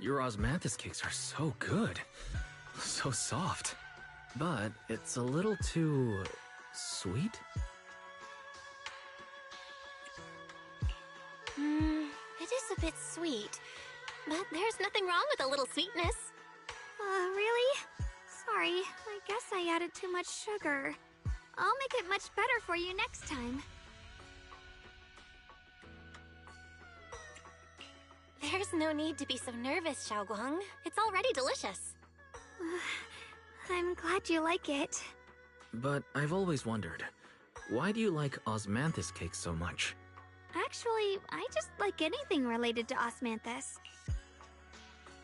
Your osmanthus cakes are so good. So soft. But it's a little too... sweet? It is a bit sweet. But there's nothing wrong with a little sweetness. Really? Sorry, I guess I added too much sugar. I'll make it much better for you next time. There's no need to be so nervous, Xiaoguang. It's already delicious. I'm glad you like it. But I've always wondered, why do you like osmanthus cakes so much? Actually, I just like anything related to osmanthus.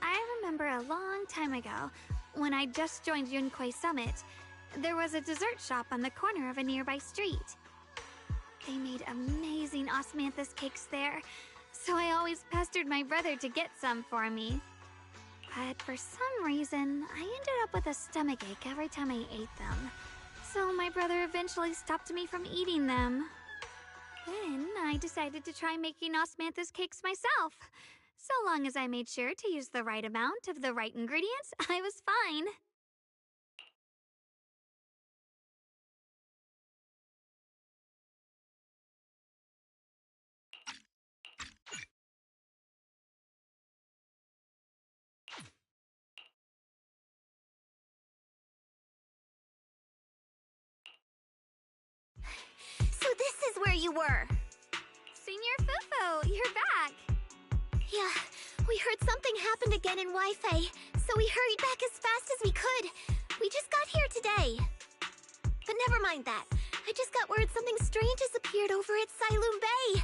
I remember a long time ago, when I just joined Yunquei Summit, there was a dessert shop on the corner of a nearby street. They made amazing osmanthus cakes there, so I always pestered my brother to get some for me. But for some reason, I ended up with a stomachache every time I ate them. So my brother eventually stopped me from eating them. Then I decided to try making osmanthus cakes myself. So long as I made sure to use the right amount of the right ingredients, I was fine. So this is where you were! Senior Fufu, you're back! Yeah, we heard something happened again in Wi-Fi, so we hurried back as fast as we could. We just got here today. But never mind that. I just got word something strange has appeared over at Sailoon Bay.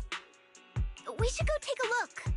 We should go take a look.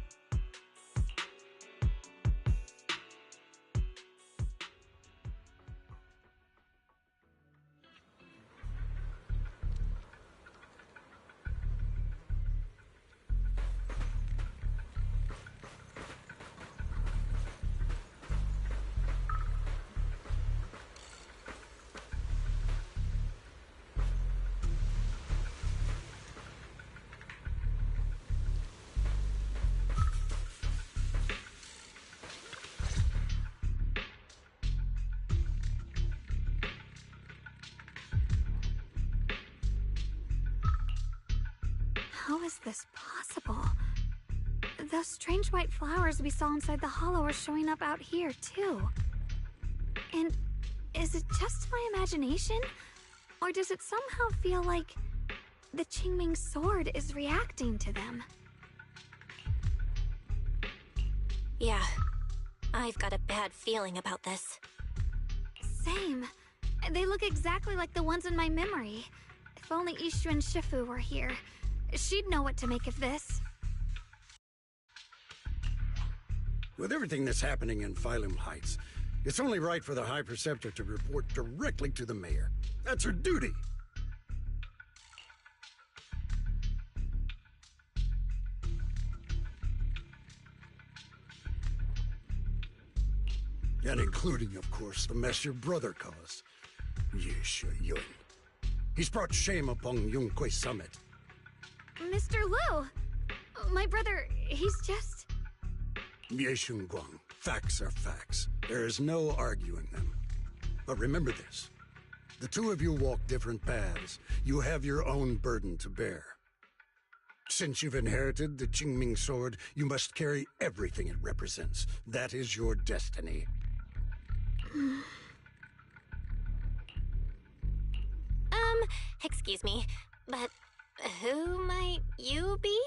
How is this possible? Those strange white flowers we saw inside the hollow are showing up out here, too. And is it just my imagination? Or does it somehow feel like the Qingming sword is reacting to them? Yeah, I've got a bad feeling about this. Same. They look exactly like the ones in my memory. If only Ishu and Shifu were here. She'd know what to make of this. With everything that's happening in Phylum Heights, it's only right for the High Preceptor to report directly to the mayor. That's her duty. And including, of course, the mess your brother caused. Yesha Yun. He's brought shame upon Yunquei Summit. Mr. Liu! My brother, he's just... Yeshun Guang, facts are facts. There is no arguing them. But remember this. The two of you walk different paths. You have your own burden to bear. Since you've inherited the Qingming sword, you must carry everything it represents. That is your destiny. Excuse me, but who might you be?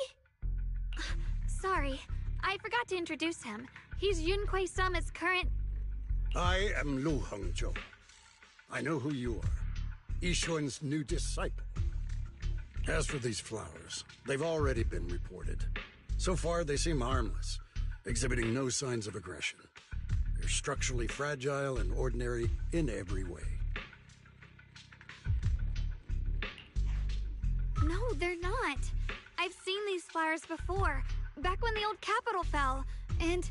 Sorry, I forgot to introduce him. He's Yunquei Summit's current... I am Lu Hengzhou. I know who you are. Yishuan's new disciple. As for these flowers, they've already been reported. So far, they seem harmless, exhibiting no signs of aggression. They're structurally fragile and ordinary in every way. No, they're not. I've seen these flowers before, back when the old capital fell, and...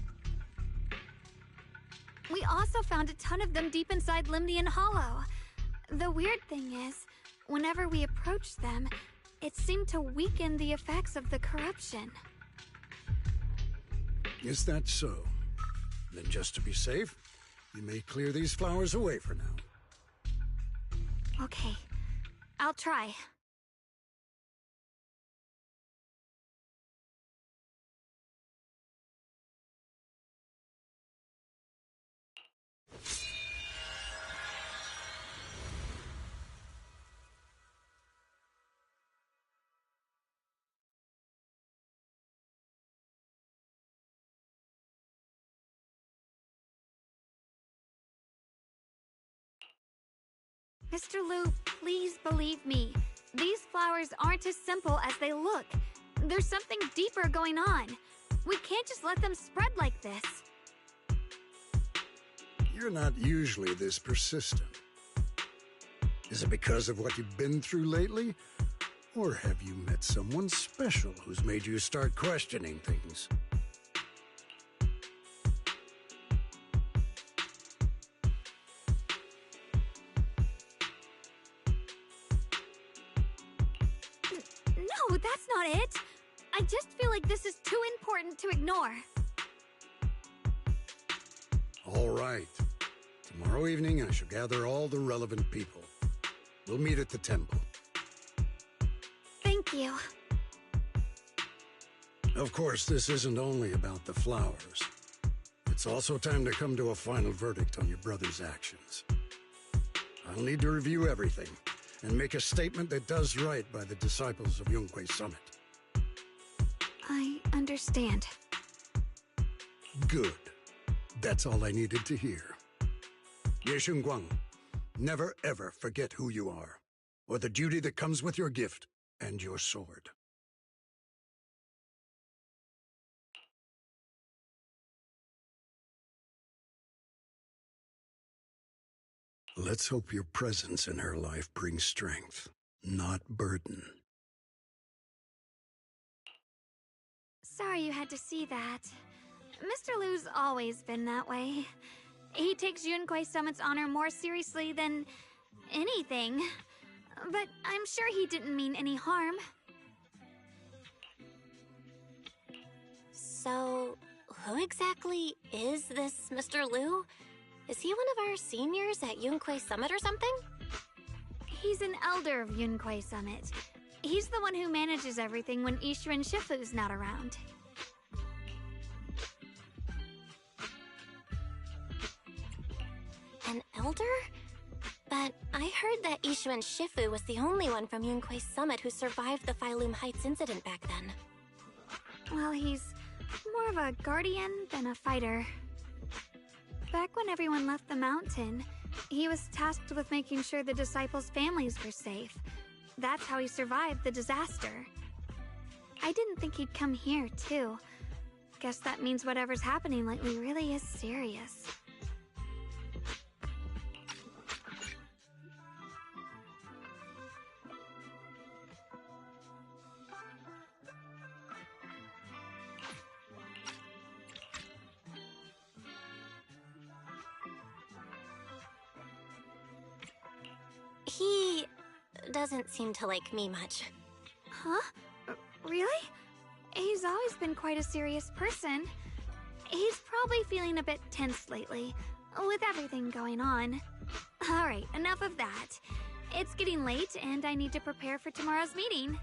we also found a ton of them deep inside Limnian Hollow. The weird thing is, whenever we approached them, it seemed to weaken the effects of the corruption. Is that so? Then just to be safe, you may clear these flowers away for now. Okay, I'll try. Mr. Liu, please believe me. These flowers aren't as simple as they look. There's something deeper going on. We can't just let them spread like this. You're not usually this persistent. Is it because of what you've been through lately? Or have you met someone special who's made you start questioning things? No, that's not it. I just feel like this is too important to ignore. All right. Tomorrow evening, I shall gather all the relevant people. We'll meet at the temple. Thank you. Of course, this isn't only about the flowers. It's also time to come to a final verdict on your brother's actions. I'll need to review everything and make a statement that does right by the disciples of Yunquei Summit. I understand. Good. That's all I needed to hear. Ye Guang, never ever forget who you are, or the duty that comes with your gift and your sword. Let's hope your presence in her life brings strength, not burden. Sorry you had to see that. Mr. Liu's always been that way. He takes Yunquei Summit's honor more seriously than anything. But I'm sure he didn't mean any harm. So, who exactly is this Mr. Liu? Is he one of our seniors at Yunquei Summit or something? He's an elder of Yunquei Summit. He's the one who manages everything when Ishu and Shifu's not around. An elder? But I heard that Ishu and Shifu was the only one from Yunquei Summit who survived the Phylum Heights incident back then. Well, he's more of a guardian than a fighter. Back when everyone left the mountain, he was tasked with making sure the disciples' families were safe. That's how he survived the disaster. I didn't think he'd come here, too. Guess that means whatever's happening lately really is serious. He doesn't seem to like me much. Huh? Really? He's always been quite a serious person. He's probably feeling a bit tense lately, with everything going on. Alright, enough of that. It's getting late, and I need to prepare for tomorrow's meeting.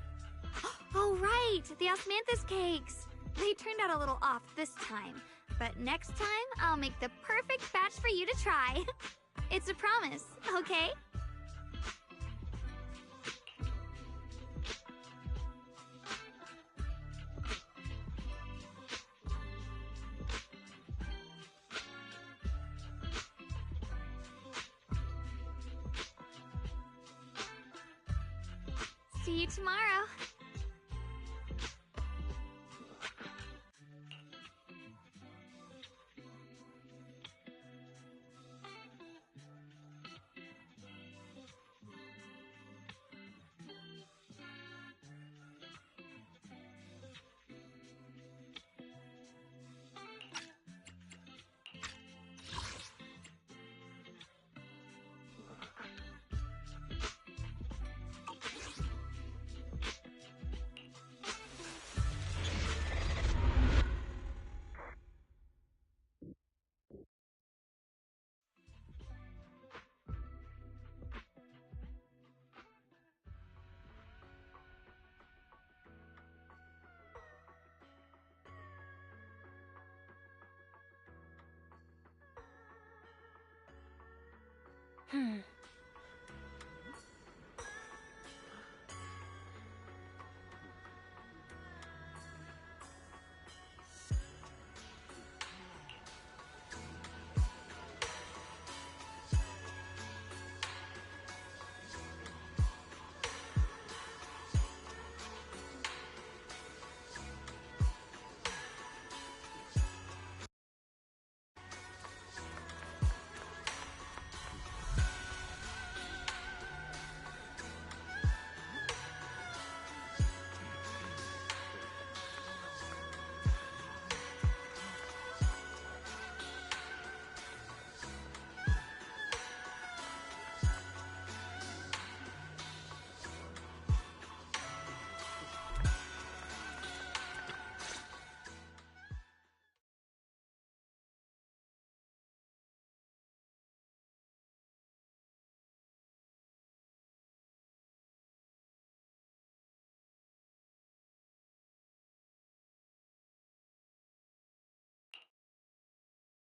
Oh right, the osmanthus cakes! They turned out a little off this time, but next time I'll make the perfect batch for you to try. It's a promise, okay? See you tomorrow.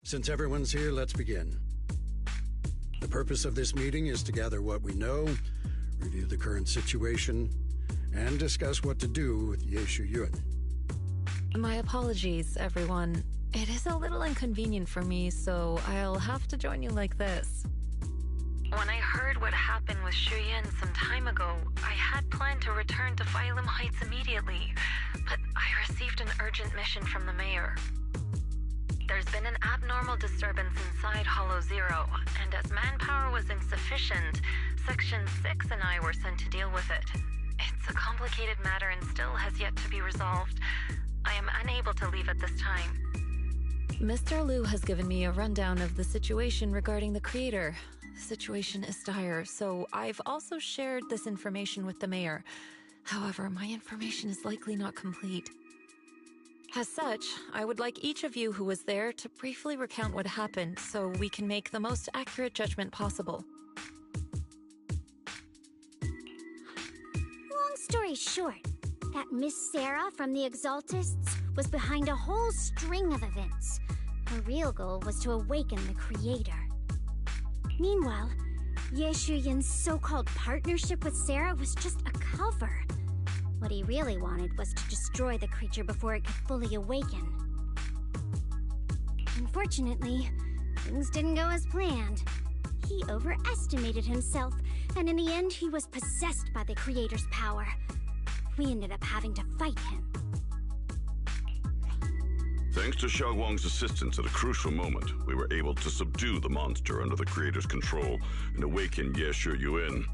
Since everyone's here, let's begin. The purpose of this meeting is to gather what we know, review the current situation, and discuss what to do with Ye Shuyun. My apologies, everyone. It is a little inconvenient for me, so I'll have to join you like this. When I heard what happened with Shuyen some time ago, I had planned to return to Phylum Heights immediately, but I received an urgent mission from the mayor. There's been an abnormal disturbance inside Hollow Zero, and as manpower was insufficient, Section 6 and I were sent to deal with it. It's a complicated matter and still has yet to be resolved. I am unable to leave at this time. Mr. Liu has given me a rundown of the situation regarding the creator. The situation is dire, so I've also shared this information with the mayor. However, my information is likely not complete. As such, I would like each of you who was there to briefly recount what happened so we can make the most accurate judgment possible. Long story short, that Miss Sarah from the Exaltists was behind a whole string of events. Her real goal was to awaken the Creator. Meanwhile, Ye Shuyin's so-called partnership with Sarah was just a cover. What he really wanted was to destroy the creature before it could fully awaken. Unfortunately, things didn't go as planned. He overestimated himself, and in the end he was possessed by the Creator's power. We ended up having to fight him. Thanks to Xiaoguang's assistance at a crucial moment, we were able to subdue the monster under the Creator's control and awaken Ye Shuyun.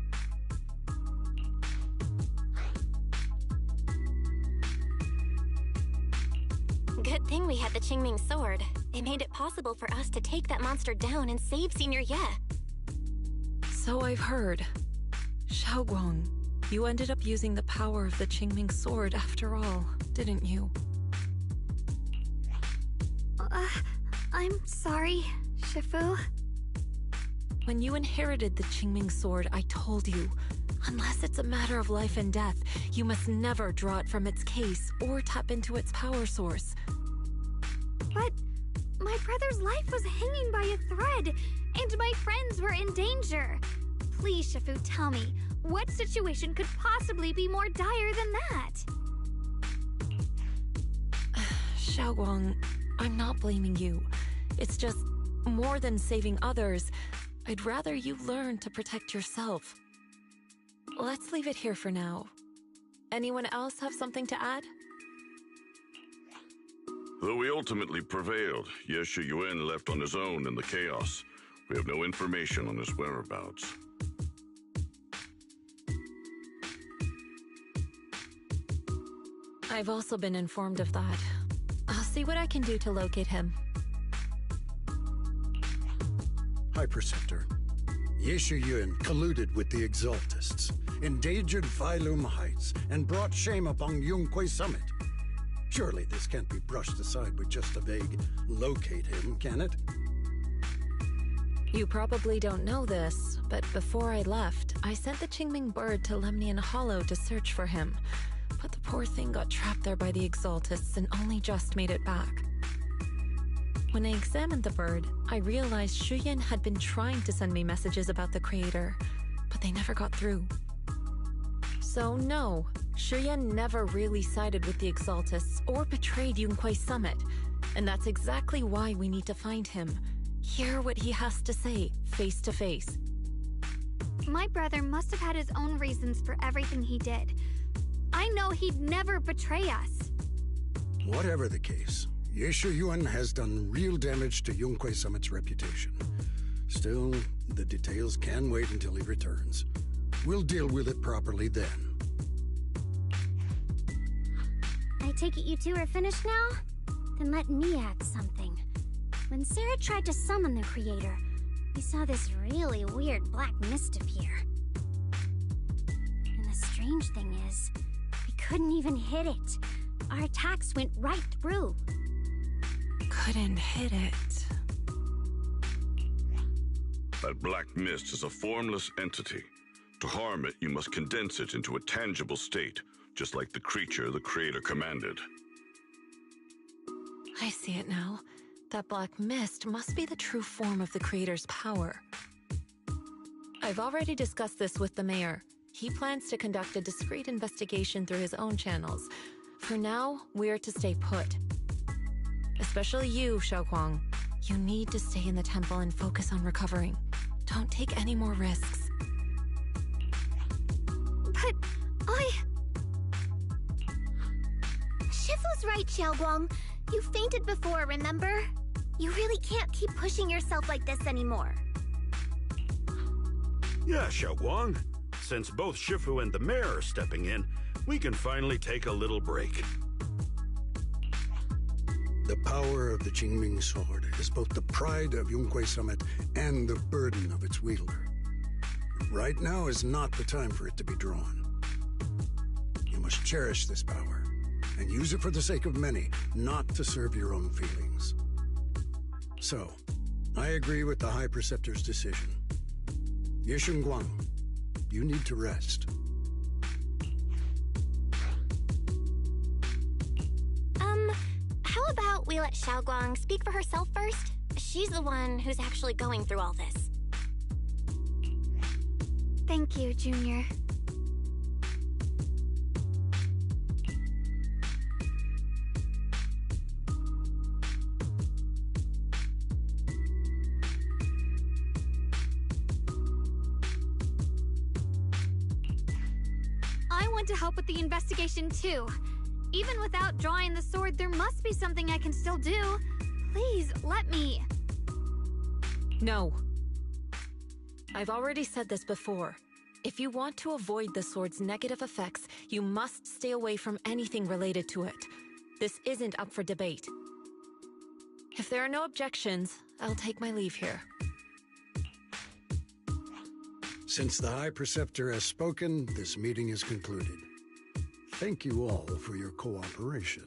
Good thing we had the Qingming sword. It made it possible for us to take that monster down and save Senior Ye. So I've heard. Xiaoguang, you ended up using the power of the Qingming sword after all, didn't you? I'm sorry, Shifu. When you inherited the Qingming sword, I told you, unless it's a matter of life and death, you must never draw it from its case or tap into its power source. But my brother's life was hanging by a thread, and my friends were in danger. Please, Shifu, tell me, what situation could possibly be more dire than that? Xiaoguang, I'm not blaming you. It's just, more than saving others, I'd rather you learn to protect yourself. Let's leave it here for now. Anyone else have something to add? Though we ultimately prevailed, Ye Shuyun left on his own in the chaos. We have no information on his whereabouts. I've also been informed of that. I'll see what I can do to locate him. High Preceptor, Ye Shuyun colluded with the Exaltists, endangered Phylum Heights, and brought shame upon Yunquay Summit. Surely this can't be brushed aside with just a vague locate him, can it? You probably don't know this, but before I left, I sent the Qingming bird to Lemnian Hollow to search for him. But the poor thing got trapped there by the Exaltists and only just made it back. When I examined the bird, I realized Shuyan had been trying to send me messages about the creator, but they never got through. So no, Shuyan never really sided with the Exaltists or betrayed Yunquei Summit, and that's exactly why we need to find him. Hear what he has to say, face to face. My brother must have had his own reasons for everything he did. I know he'd never betray us. Whatever the case, Yeshu Yuan has done real damage to Yunquei Summit's reputation. Still, the details can wait until he returns. We'll deal with it properly then. I take it you two are finished now? Then let me add something. When Sarah tried to summon the creator, we saw this really weird black mist appear. And the strange thing is, we couldn't even hit it. Our attacks went right through. Couldn't hit it. That black mist is a formless entity. To harm it, you must condense it into a tangible state, just like the creature the creator commanded. I see it now. That black mist must be the true form of the creator's power. I've already discussed this with the mayor. He plans to conduct a discreet investigation through his own channels. For now, we're to stay put. Especially you, Xiaoguang. You need to stay in the temple and focus on recovering. Don't take any more risks. But Shifu's right, Xiaoguang. You fainted before, remember? You really can't keep pushing yourself like this anymore. Yeah, Xiaoguang. Since both Shifu and the mayor are stepping in, we can finally take a little break. The power of the Qingming sword is both the pride of Yunquei Summit and the burden of its wielder. Right now is not the time for it to be drawn. You must cherish this power and use it for the sake of many, not to serve your own feelings. So, I agree with the High Preceptor's decision. Yeshun Guang, you need to rest. How about we let Xiaoguang speak for herself first? She's the one who's actually going through all this. thank you, Junior. I want to help with the investigation too. Even without drawing the sword, there must be something I can still do. Please, let me. No. I've already said this before. If you want to avoid the sword's negative effects, you must stay away from anything related to it. This isn't up for debate. If there are no objections, I'll take my leave here. Since the High Preceptor has spoken, this meeting is concluded. Thank you all for your cooperation.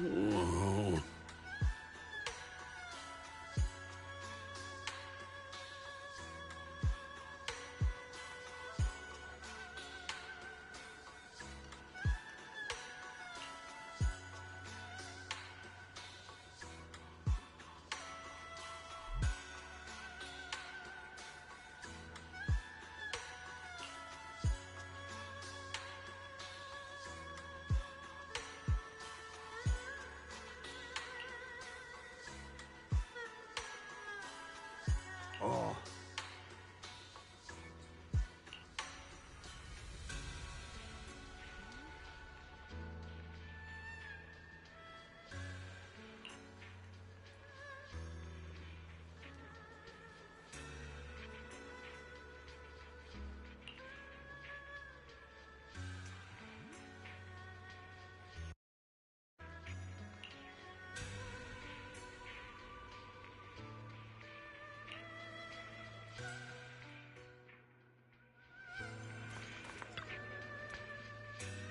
Whoa.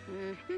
Mm-hmm.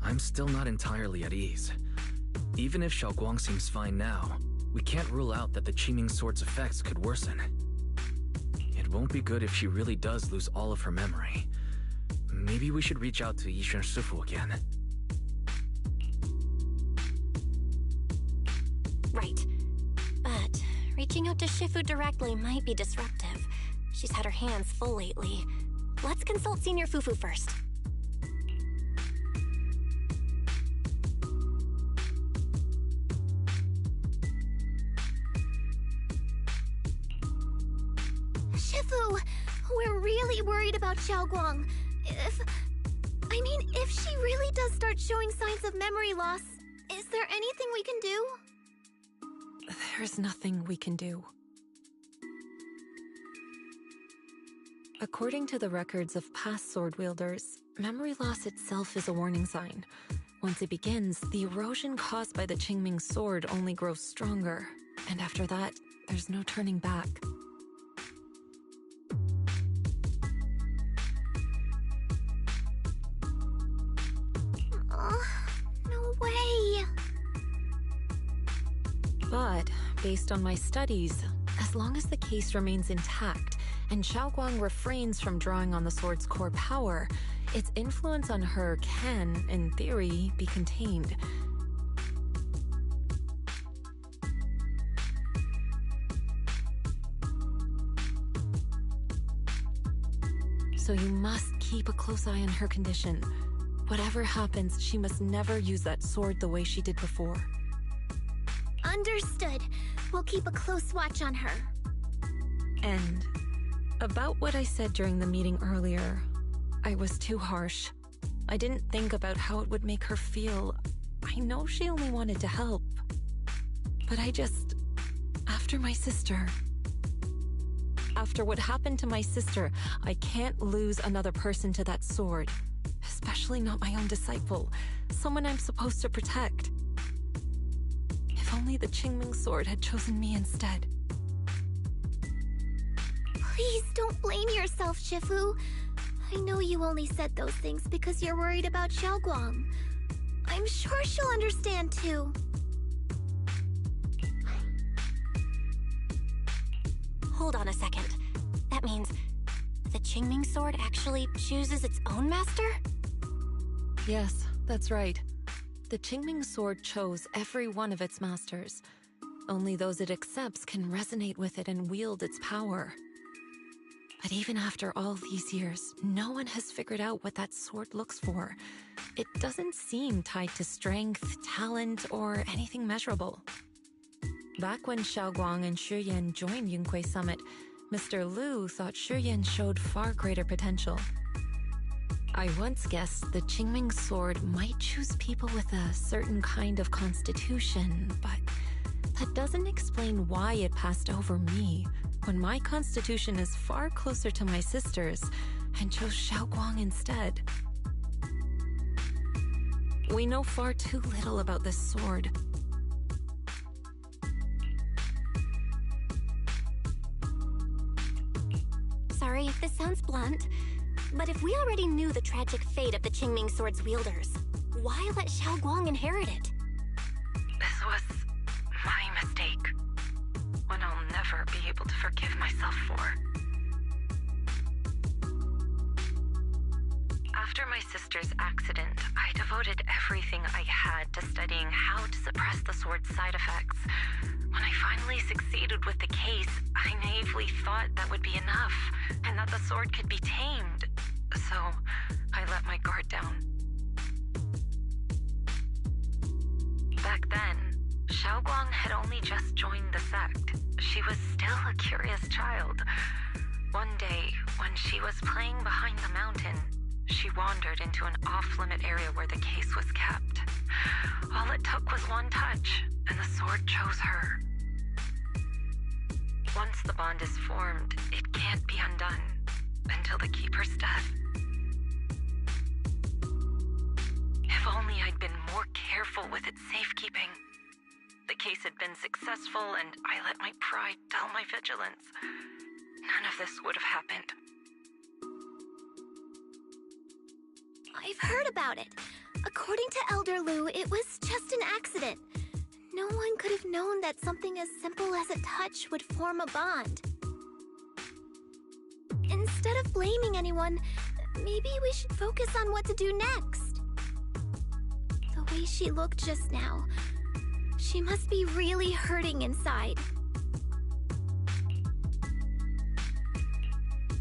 I'm still not entirely at ease. Even if Xiaoguang seems fine now, we can't rule out that the Qingming Sword's effects could worsen. It won't be good if she really does lose all of her memory. Maybe we should reach out to Yixuan Shifu again. Right. But reaching out to Shifu directly might be disruptive. She's had her hands full lately. Let's consult Senior Fufu first. Shifu, we're really worried about Xiaoguang. If she really does start showing signs of memory loss, is there anything we can do? There's nothing we can do. According to the records of past sword wielders, memory loss itself is a warning sign. Once it begins, the erosion caused by the Qingming Sword only grows stronger, and after that, there's no turning back. No way! But, based on my studies, as long as the case remains intact and Xiaoguang refrains from drawing on the sword's core power, its influence on her can, in theory, be contained. So you must keep a close eye on her condition. Whatever happens, she must never use that sword the way she did before. Understood. We'll keep a close watch on her. And about what I said during the meeting earlier, I was too harsh. I didn't think about how it would make her feel. I know she only wanted to help. But after my sister... After what happened to my sister, I can't lose another person to that sword. Especially not my own disciple, someone I'm supposed to protect. If only the Qingming Sword had chosen me instead. Please don't blame yourself, Shifu. I know you only said those things because you're worried about Xiaoguang. I'm sure she'll understand too. Hold on a second. That means the Qingming Sword actually chooses its own master? Yes, that's right. The Qingming Sword chose every one of its masters. Only those it accepts can resonate with it and wield its power. But even after all these years, no one has figured out what that sword looks for. It doesn't seem tied to strength, talent, or anything measurable. Back when Xiaoguang and Shiyan joined Yunque Summit, Mr. Liu thought Shiyan showed far greater potential. I once guessed the Qingming Sword might choose people with a certain kind of constitution, but that doesn't explain why it passed over me, when my constitution is far closer to my sister's, and chose Xiaoguang instead. We know far too little about this sword. Sorry if this sounds blunt, but if we already knew the tragic fate of the Qingming Sword's wielders, why let Xiaoguang inherit it? This was my mistake. One I'll never be able to forgive myself for. After my sister's accident, I devoted everything I had to studying how to suppress the sword's side effects. When I finally succeeded with the case, I naively thought that would be enough, and that the sword could be tamed. So, I let my guard down. Back then, Xiaoguang had only just joined the sect. She was still a curious child. One day, when she was playing behind the mountain, she wandered into an off-limit area where the case was kept. All it took was one touch, and the sword chose her. Once the bond is formed, it can't be undone until the Keeper's death. If only I'd been more careful with its safekeeping. The case had been successful, and I let my pride dull my vigilance. None of this would have happened. I've heard about it. According to Elder Lu, it was just an accident. No one could have known that something as simple as a touch would form a bond. Instead of blaming anyone, maybe we should focus on what to do next. The way she looked just now, she must be really hurting inside.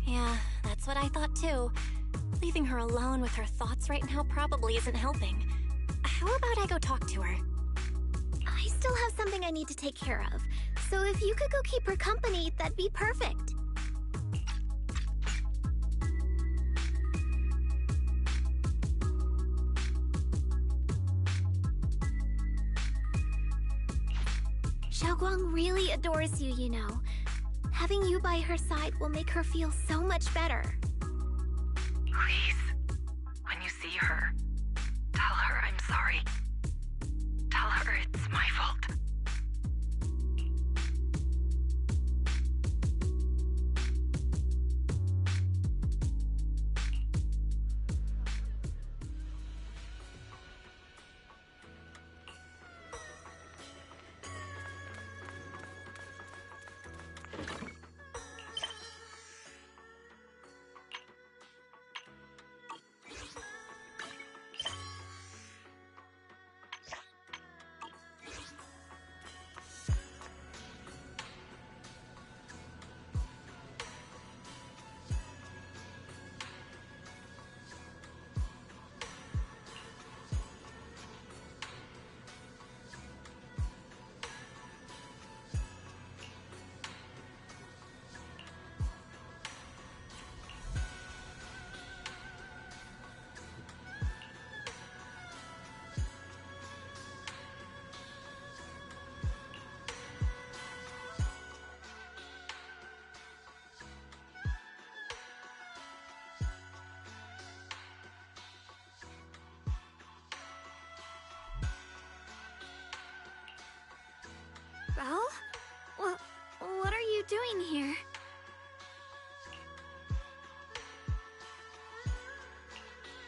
Yeah, that's what I thought too. Leaving her alone with her thoughts right now probably isn't helping. How about I go talk to her? I still have something I need to take care of, so if you could go keep her company, that'd be perfect. Xiaoguang really adores you, you know. Having you by her side will make her feel so much better. Please, when you see her, tell her I'm sorry. Tell her it's my fault. Belle? What are you doing here?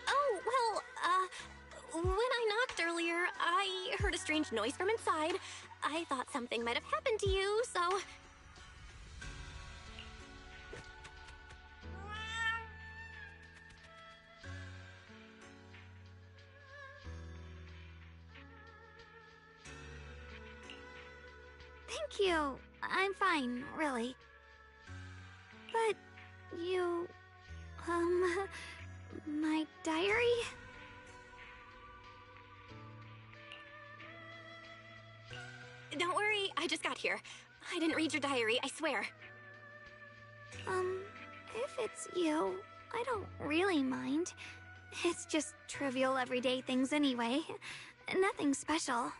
Oh, well, when I knocked earlier, I heard a strange noise from inside. I thought something might have happened to you, so... Thank you. I'm fine, really. But you... my diary? Don't worry, I just got here. I didn't read your diary, I swear. If it's you, I don't really mind. It's just trivial everyday things anyway. Nothing special.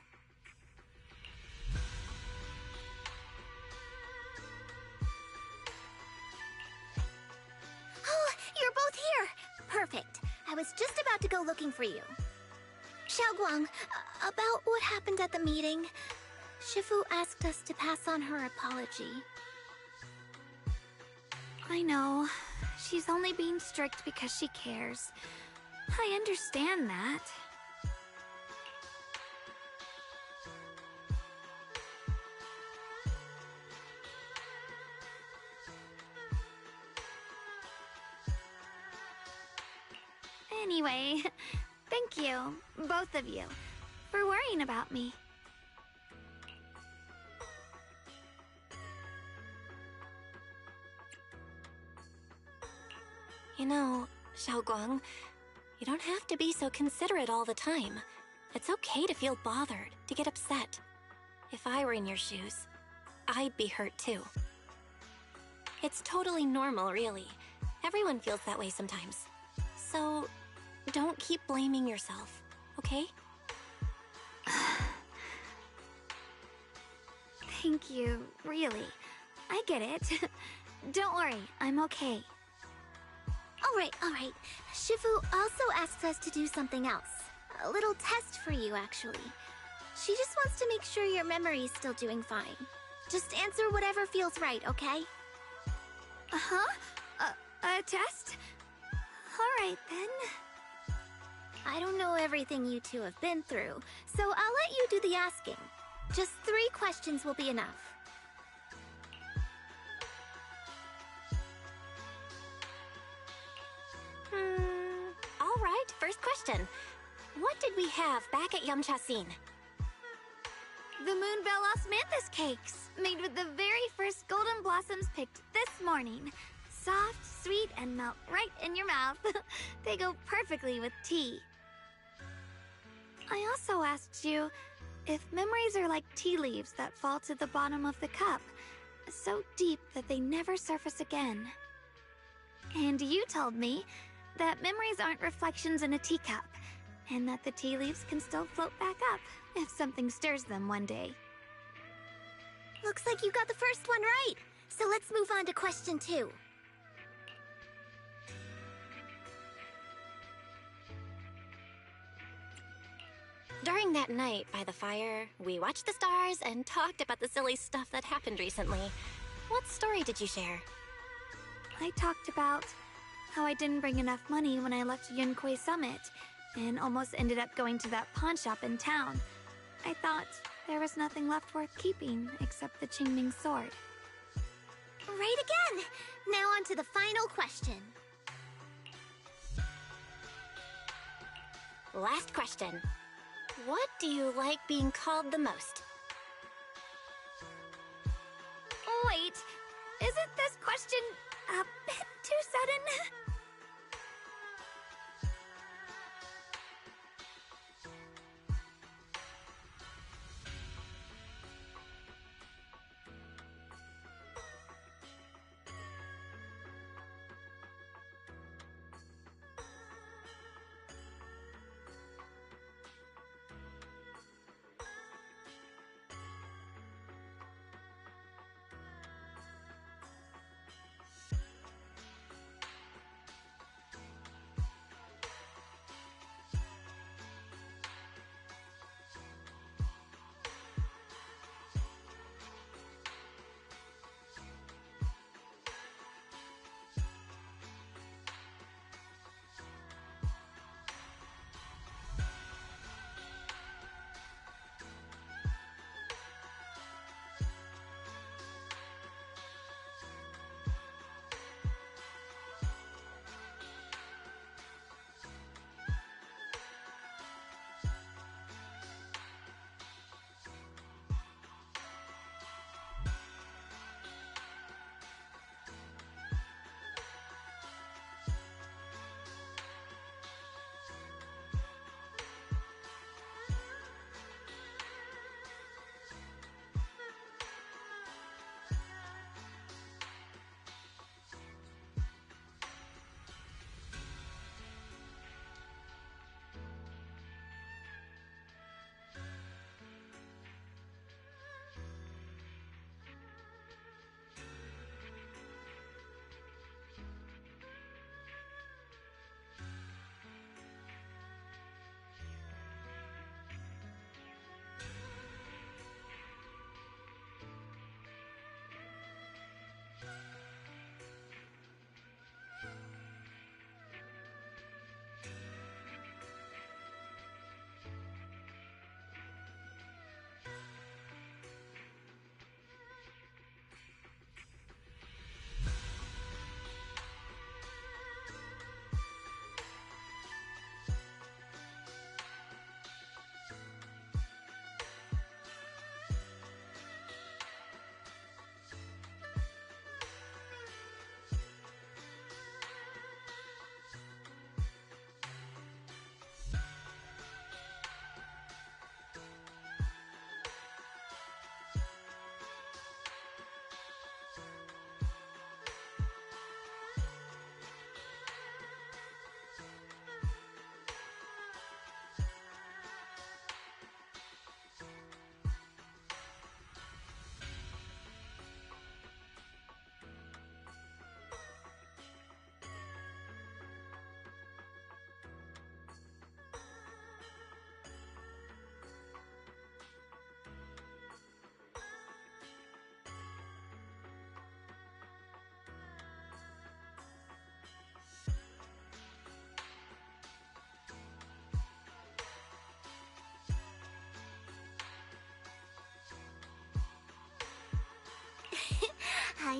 Oh, you're both here! Perfect. I was just about to go looking for you. Xiaoguang, about what happened at the meeting, Shifu asked us to pass on her apology. I know. She's only being strict because she cares. I understand that. Anyway, thank you, both of you, for worrying about me. You know, Xiaoguang, you don't have to be so considerate all the time. It's okay to feel bothered, to get upset. If I were in your shoes, I'd be hurt too. It's totally normal, really. Everyone feels that way sometimes. So, don't keep blaming yourself, okay? Thank you, really. I get it. Don't worry, I'm okay. All right. Shifu also asked us to do something else. A little test for you, actually. She just wants to make sure your memory's still doing fine. Just answer whatever feels right, okay? Uh-huh? A test? Alright, then. I don't know everything you two have been through, so I'll let you do the asking. Just 3 questions will be enough. All right, first question. What did we have back at Yamchasin? The Moonbell Osmanthus cakes, made with the very first golden blossoms picked this morning. Soft, sweet, and melt right in your mouth. They go perfectly with tea. I also asked you if memories are like tea leaves that fall to the bottom of the cup, so deep that they never surface again. And you told me that memories aren't reflections in a teacup, and that the tea leaves can still float back up if something stirs them one day. Looks like you got the first one right, so let's move on to question 2. During that night by the fire, we watched the stars and talked about the silly stuff that happened recently. What story did you share? I talked about how I didn't bring enough money when I left Yunquei Summit, and almost ended up going to that pawn shop in town. I thought there was nothing left worth keeping except the Qingming sword. Right again! Now on to the final question. Last question. What do you like being called the most? Wait, isn't this question a bit too sudden?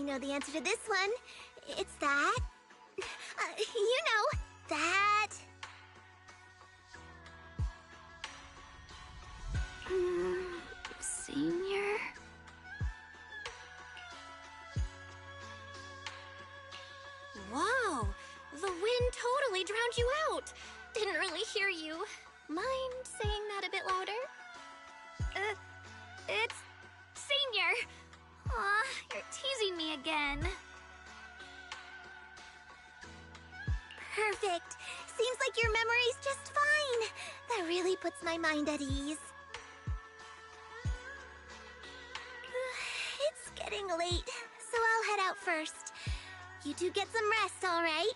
I know the answer to this one. It's that. You know, that. Senior? Whoa! The wind totally drowned you out! Didn't really hear you. Mind saying that a bit louder? It's Senior! Aw, you're teasing me again. Perfect. Seems like your memory's just fine. That really puts my mind at ease. It's getting late, so I'll head out first. You two get some rest, all right?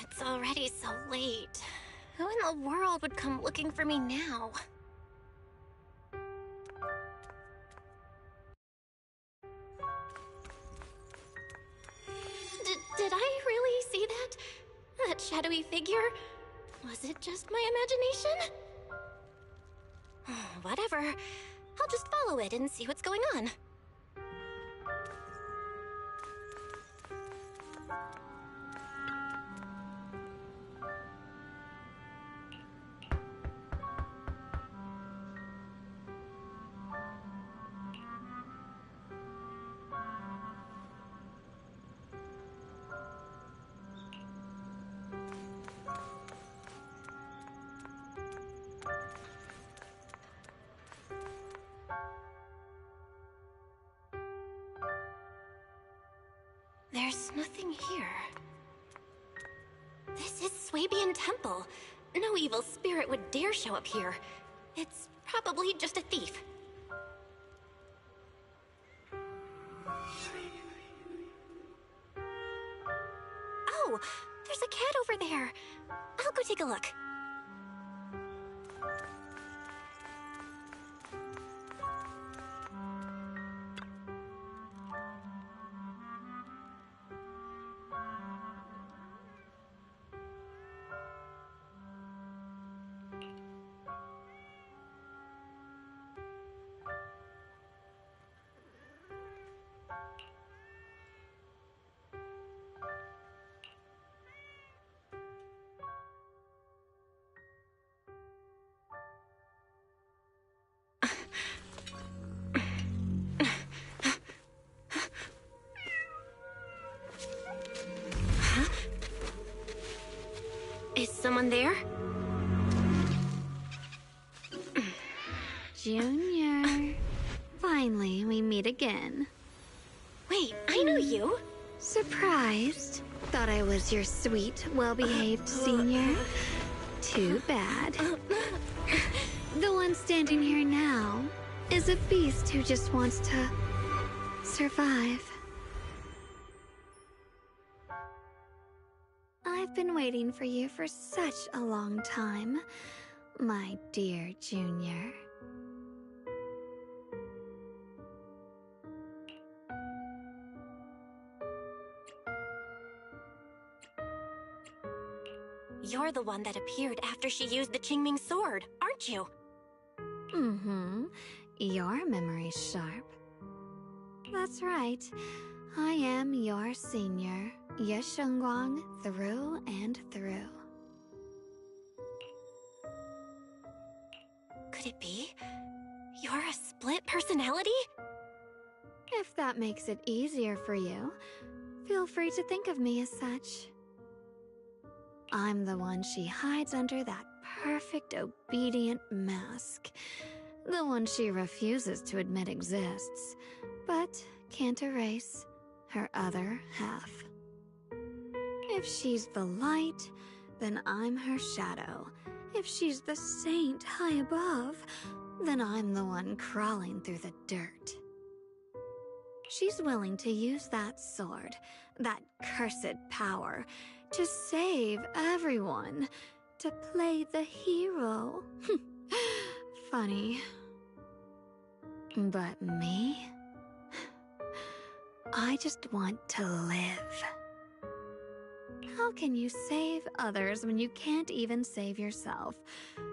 It's already so late. Who in the world would come looking for me now? Did I really see that? That shadowy figure? Was it just my imagination? Whatever. I'll just follow it and see what's going on. There's nothing here. This is Swabian Temple. No evil spirit would dare show up here. It's probably just a thief. Oh, there's a cat over there. I'll go take a look. Is someone there? Junior. Finally, we meet again. Wait, I know you. Surprised? Thought I was your sweet, well-behaved senior? Too bad. The one standing here now is a beast who just wants to survive. I've been waiting for you for such a long time, my dear Junior. You're the one that appeared after she used the Qingming sword, aren't you? Mm-hmm. Your memory's sharp. That's right. I am your senior, Ye Shengguang, through and through. Could it be? You're a split personality? If that makes it easier for you, feel free to think of me as such. I'm the one she hides under that perfect obedient mask. The one she refuses to admit exists, but can't erase her other half. If she's the light, then I'm her shadow. If she's the saint high above, then I'm the one crawling through the dirt. She's willing to use that sword, that cursed power, to save everyone, to play the hero. Funny. But me? I just want to live. How can you save others when you can't even save yourself?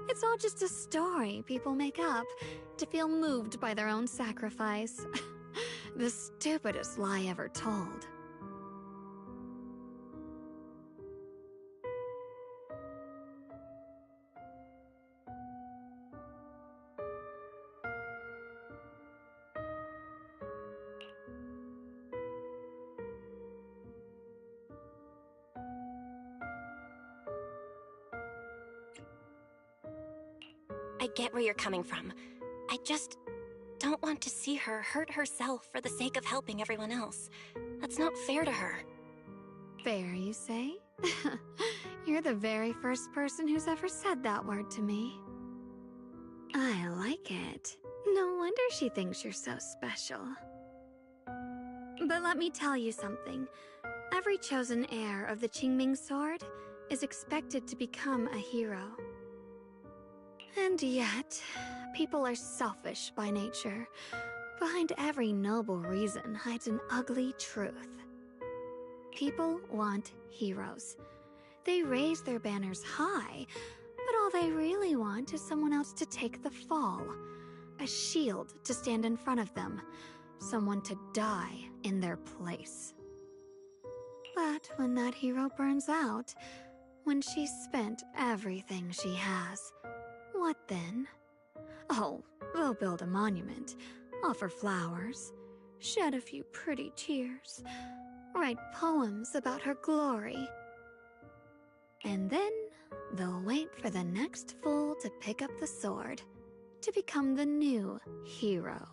It's all just a story people make up to feel moved by their own sacrifice. The stupidest lie ever told. I get where you're coming from. I just don't want to see her hurt herself for the sake of helping everyone else. That's not fair to her. Fair, you say? You're the very first person who's ever said that word to me. I like it. No wonder she thinks you're so special. But let me tell you something. Every chosen heir of the Qingming sword is expected to become a hero. And yet, people are selfish by nature. Behind every noble reason hides an ugly truth. People want heroes. They raise their banners high, but all they really want is someone else to take the fall. A shield to stand in front of them. Someone to die in their place. But when that hero burns out, when she's spent everything she has, what then? Oh, they'll build a monument, offer flowers, shed a few pretty tears, write poems about her glory. And then they'll wait for the next fool to pick up the sword, to become the new hero.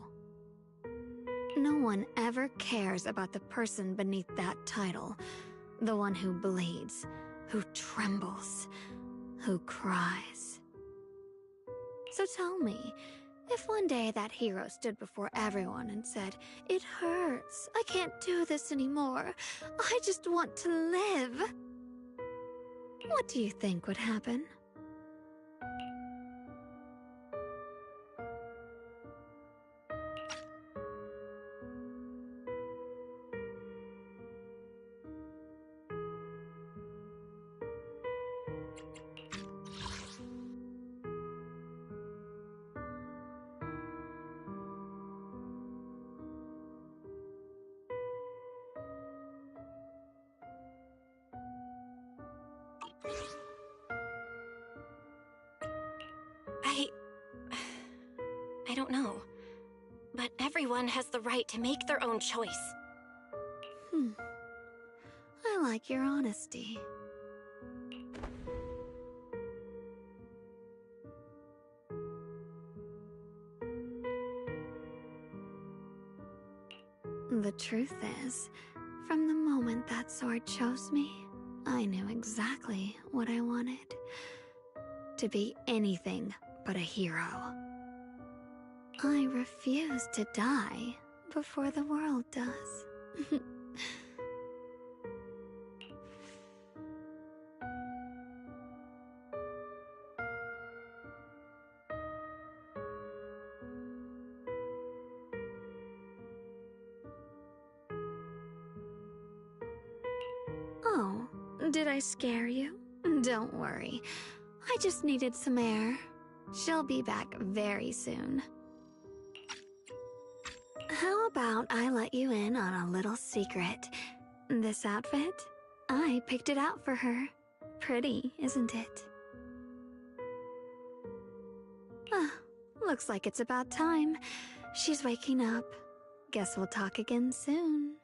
No one ever cares about the person beneath that title, the one who bleeds, who trembles, who cries. So tell me, if one day that hero stood before everyone and said, "It hurts, I can't do this anymore, I just want to live," what do you think would happen? I don't know. But everyone has the right to make their own choice. I like your honesty. The truth is, from the moment that sword chose me, I knew exactly what I wanted. To be anything but a hero. I refuse to die before the world does. Oh, did I scare you? Don't worry. I just needed some air. She'll be back very soon. How about I let you in on a little secret? This outfit? I picked it out for her. Pretty, isn't it? Ah, looks like it's about time. She's waking up. Guess we'll talk again soon.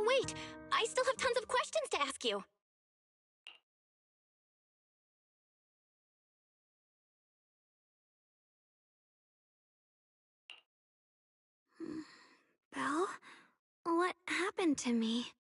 Wait! I still have tons of questions to ask you! Belle? What happened to me?